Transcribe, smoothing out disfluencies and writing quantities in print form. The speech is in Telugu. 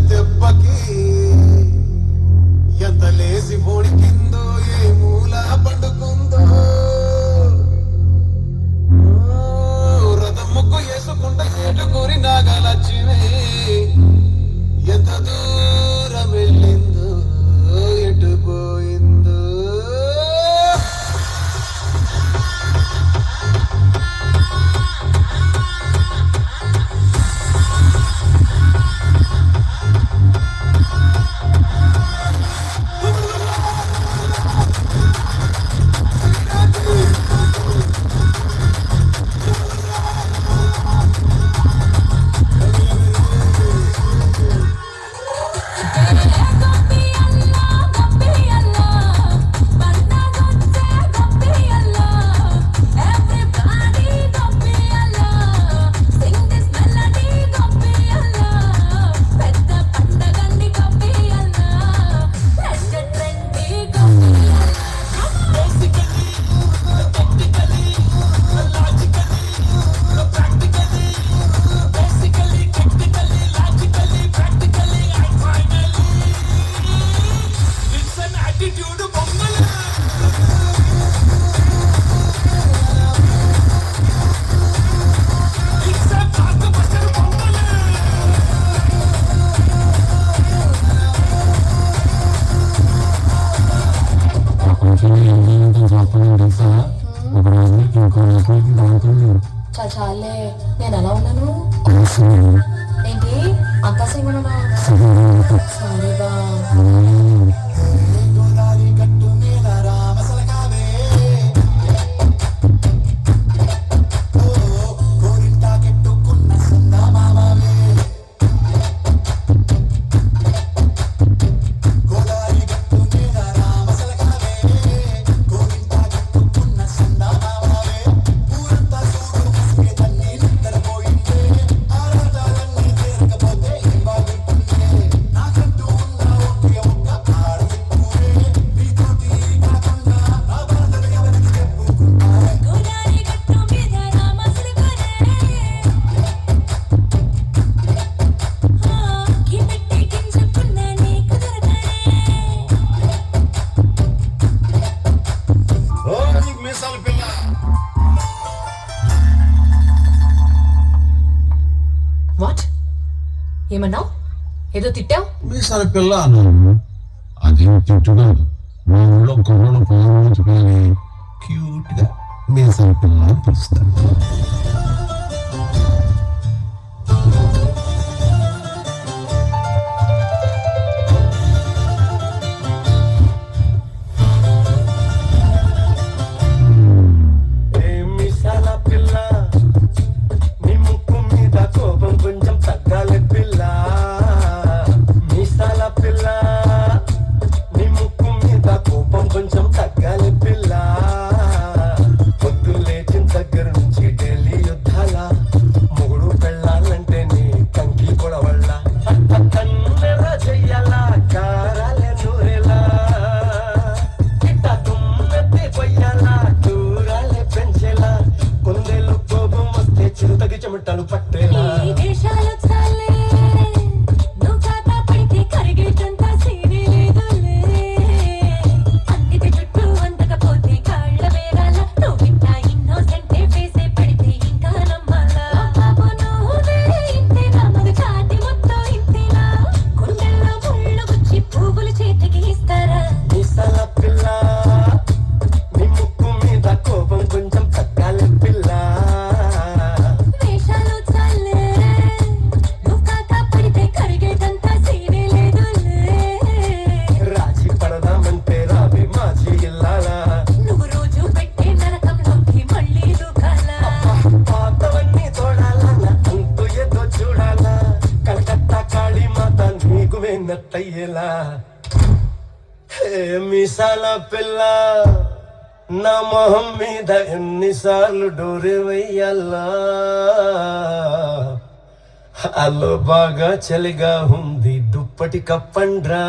దెబ్బకి ఎంత లేసి పొడికిందో ఏ మూల పండుకుందో రథం ముగ్గు వేసుకుంటా ఏటుకూరి నాగలక్ష్మి ఎంత దూరం వెళ్ళిందో ఎటు పోయిందో చాలే నేను ఎలా ఉన్నాను ఏంటి అంత సింగున్నా సారీగా వాట్ ఏమన్నావు ఏదో తిట్టావు మీసాల పిల్ల అన్నాను అదేం తిట్టుగా మా ఊళ్ళో కుర్రలు పిల్లని క్యూట్ గా మీసాల పిల్ల అని పిలుస్తాను చెమటలు పట్టేలా మీసాల పిల్ల నా మొహం మీద ఎన్నిసార్లు డోరే వెయ్యాలా అల్లో బాగా చలిగా ఉంది దుప్పటి కప్పండ్రా